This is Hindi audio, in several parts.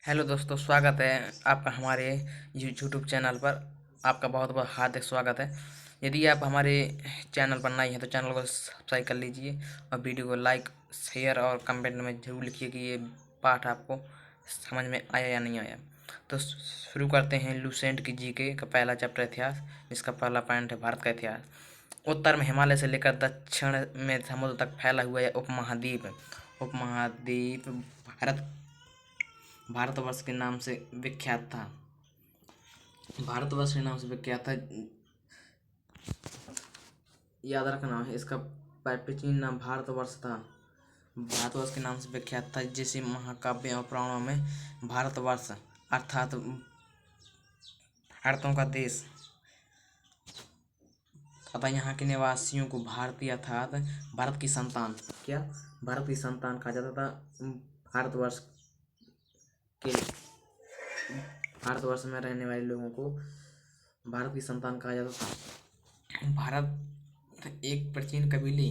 हेलो दोस्तों, स्वागत है आपका हमारे यूट्यूब चैनल पर। आपका बहुत बहुत हार्दिक स्वागत है। यदि आप हमारे चैनल पर नए हैं तो चैनल को सब्सक्राइब कर लीजिए और वीडियो को लाइक, शेयर और कमेंट में जरूर लिखिए कि ये पाठ आपको समझ में आया या नहीं आया। तो शुरू करते हैं लूसेंट की जीके का पहला चैप्टर इतिहास, जिसका पहला पॉइंट है भारत का इतिहास। उत्तर में हिमालय से लेकर दक्षिण में समुद्र तक फैला हुआ यह उपमहाद्वीप उपमहाद्वीप भारत भारतवर्ष के नाम से विख्यात था। भारतवर्ष के नाम से विख्यात था, याद रखना है। इसका प्राचीन नाम भारतवर्ष था। भारतवर्ष के नाम से विख्यात था, जिसे महाकाव्य और पुराणों में भारतवर्ष अर्थात भारतों का देश तथा यहाँ के निवासियों को भारतीय अर्थात भारत की संतान क्या भारत की संतान कहा जाता था। के भारतवर्ष में रहने वाले लोगों को भारत की संतान कहा जाता था। भारत एक प्राचीन कबीले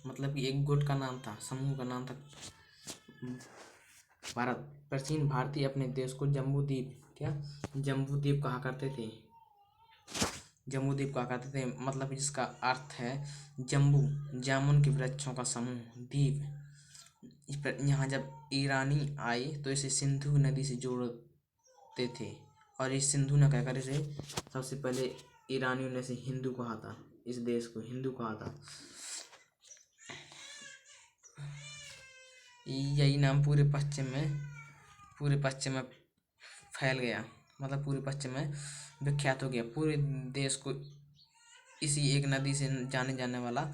मतलब कि एक गुट का नाम था, समूह का नाम था भारत। प्राचीन भारतीय अपने देश को जम्बूद्वीप कहा करते थे। जम्बूद्वीप कहा करते थे मतलब कि जिसका अर्थ है जम्बू, जामुन के वृक्षों का समूह, द्वीप। यहाँ जब ईरानी आए तो इसे सिंधु नदी से जोड़ते थे और इस सिंधु न कहकर इसे सबसे पहले ईरानियों ने इसे हिंदू कहा था। इस देश को हिंदू कहा था। यही नाम पूरे पश्चिम में फैल गया, मतलब पूरे पश्चिम में विख्यात हो गया। पूरे देश को इसी एक नदी से जाने जाने वाला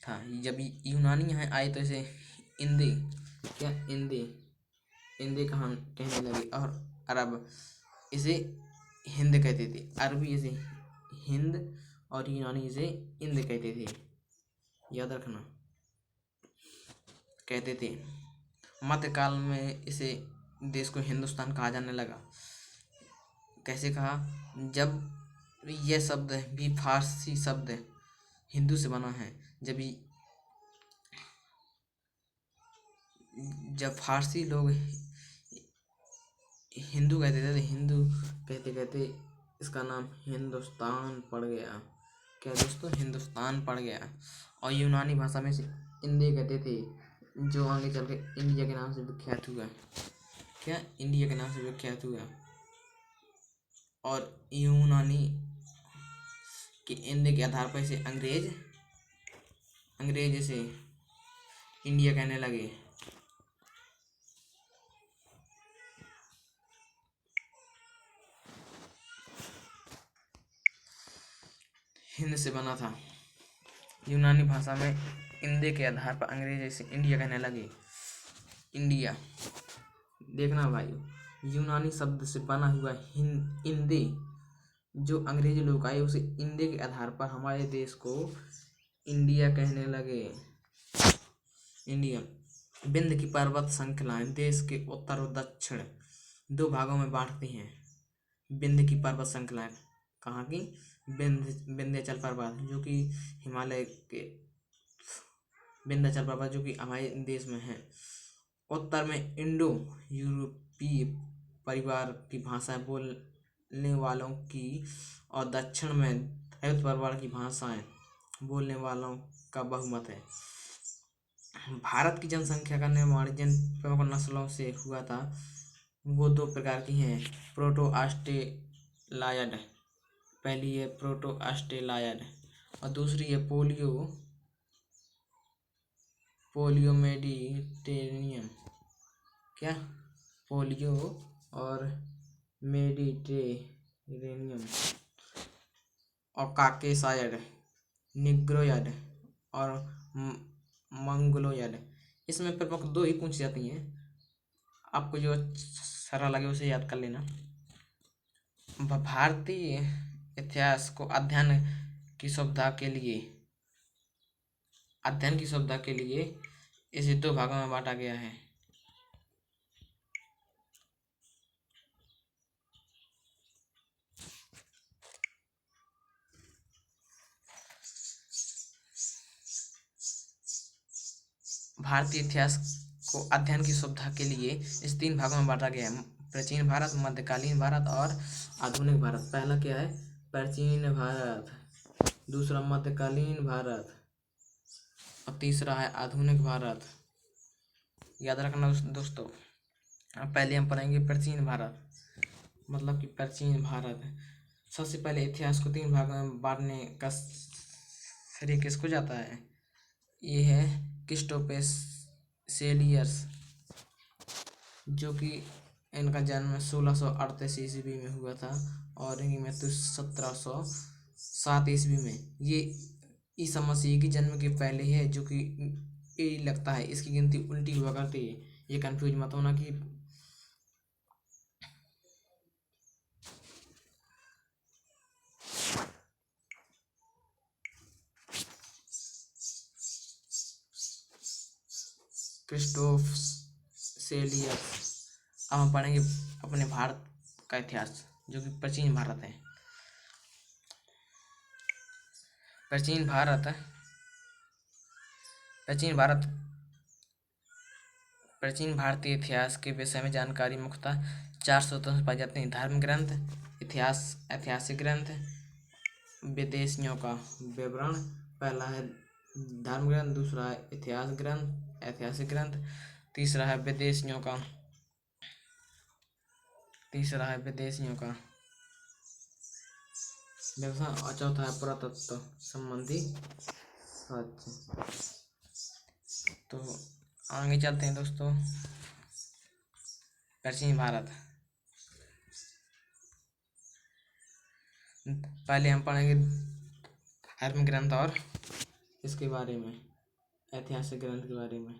था। जब यूनानी यहाँ आए तो इसे इंदे इंदे कहने लगे और अरब इसे हिंद कहते थे। अरबी इसे हिंद और यूनानी इसे इंद कहते थे, याद रखना, कहते थे। मध्यकाल में इसे देश को हिंदुस्तान कहा जाने लगा। कैसे कहा? जब यह शब्द भी फारसी शब्द हिंदू से बना है। जब फारसी लोग हिंदू कहते थे तो हिंदू कहते कहते इसका नाम हिंदुस्तान पड़ गया। क्या दोस्तों? हिंदुस्तान पड़ गया। और यूनानी भाषा में से इंडिया कहते थे, जो आगे चल के इंडिया के नाम से विख्यात हुआ। इंडिया के नाम से विख्यात हुआ। और यूनानी के इंडिया के आधार पर इसे अंग्रेज इसे इंडिया कहने लगे। हिंद से बना था। यूनानी भाषा में इंदे के आधार पर अंग्रेज इसे इंडिया कहने लगे। इंडिया, देखना भाइयों, यूनानी शब्द से बना हुआ इंदे, जो अंग्रेज लोग आए उसे इंदे के आधार पर हमारे देश को इंडिया कहने लगे। इंडिया। विंध्य की पर्वत श्रृंखलाएं देश के उत्तर और दक्षिण दो भागों में बांटती हैं। विंध्य की पर्वत श्रृंखलाएं कहाँ की? विंध्याचल पर्वत जो कि हिमालय के विंध्याचल पर्वत जो कि हमारे देश में है। उत्तर में इंडो यूरोपीय परिवार की भाषाएं बोलने वालों की और दक्षिण में दैवत परिवार की भाषाएं बोलने वालों का बहुमत है। भारत की जनसंख्या का निर्माण जिन प्रमुख नस्लों से हुआ था वो दो प्रकार की हैं। प्रोटो ऑस्ट्रेलायड, पहली है प्रोटो ऑस्ट्रेलायड और दूसरी है पोलियो मेडिटेरेनियन। पोलियो और मेडिटेरेनियन और काकेसायड, निग्रोयड और मंगोलोयड। इसमें प्रमुख दो ही पूछी जाती हैं। आपको जो सरल लगे उसे याद कर लेना। भारतीय इतिहास को अध्ययन की सुविधा के लिए इसे दो भागों में बांटा गया है। भारतीय इतिहास को अध्ययन की सुविधा के लिए इस तीन भागों में बांटा गया है। प्राचीन भारत, मध्यकालीन भारत और आधुनिक भारत। पहला क्या है? प्राचीन भारत, दूसरा मध्यकालीन भारत और तीसरा है आधुनिक भारत। याद रखना दोस्तों। अब पहले हम पढ़ेंगे प्राचीन भारत, मतलब कि प्राचीन भारत। सबसे पहले इतिहास को 3 भागों में बांटने का श्रेय किसको जाता है? ये है क्रिस्टोफर सेलियस, जो कि इनका जन्म 1638 ईस्वी में हुआ था और इनकी मृत्यु 1707 ईस्वी में। ये ईसा मसीह की जन्म के पहले है, जो कि ये लगता है इसकी गिनती उल्टी हुआ करती है। ये कंफ्यूज मत होना कि क्रिस्टोफ सेलियस। अब हम पढ़ेंगे अपने भारत का इतिहास, जो कि प्राचीन भारत है। प्राचीन भारत प्राचीन भारतीय इतिहास के विषय में जानकारी मुख्यतः 4 स्रोतों से पाई जाती है: धर्म ग्रंथ, ऐतिहासिक ग्रंथ, विदेशियों का विवरण। पहला है धर्म ग्रंथ, दूसरा है ऐतिहासिक ग्रंथ, तीसरा है विदेशियों का व्यवसाय और चौथा है पुरातत्व संबंधी तथ्य। तो आगे चलते हैं दोस्तों। प्राचीन भारत, पहले हम पढ़ेंगे धर्म ग्रंथ और इसके बारे में, ऐतिहासिक ग्रंथ के बारे में।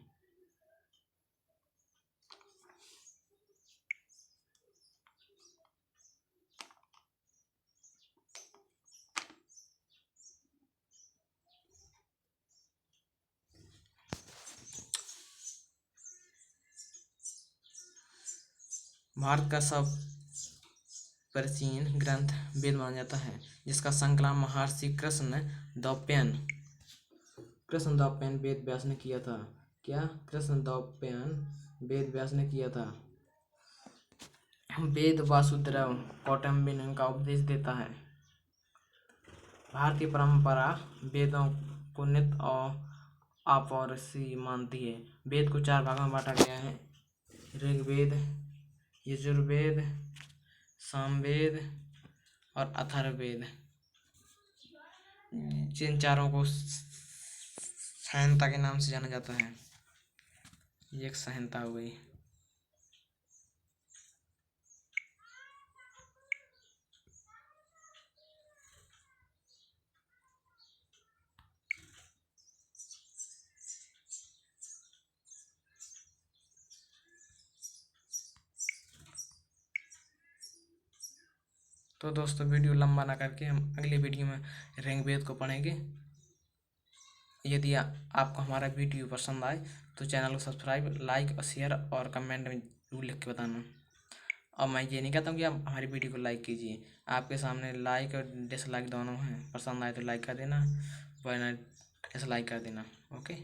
भारत का सब प्राचीन ग्रंथ वेद माना जाता है, जिसका संकलन महर्षि कृष्ण द्वैपायन वेद व्यास ने किया था। क्या? कृष्ण द्वैपायन वेद व्यास ने किया था। वेद वासुदेव कौटुंबिक का उपदेश देता है। भारतीय परंपरा वेदों को नित्य और अपौरुषीय मानती है। वेद को 4 भागों में बांटा गया है: ऋग्वेद, यजुर्वेद, सामवेद और अथर्ववेद। जिन चारों को संहिता के नाम से जाना जाता है। ये एक संहिता हो गई। तो दोस्तों वीडियो लंबा ना करके हम अगले वीडियो में ऋग्वेद को पढ़ेंगे। यदि आपको हमारा वीडियो पसंद आए तो चैनल को सब्सक्राइब, लाइक और शेयर और कमेंट में जरूर लिख के बताना। और मैं ये नहीं कहता हूँ कि आप हमारी वीडियो को लाइक कीजिए, आपके सामने लाइक और डिसलाइक दोनों हैं। पसंद आए तो लाइक कर देना, वरना डिसलाइक कर देना। ओके।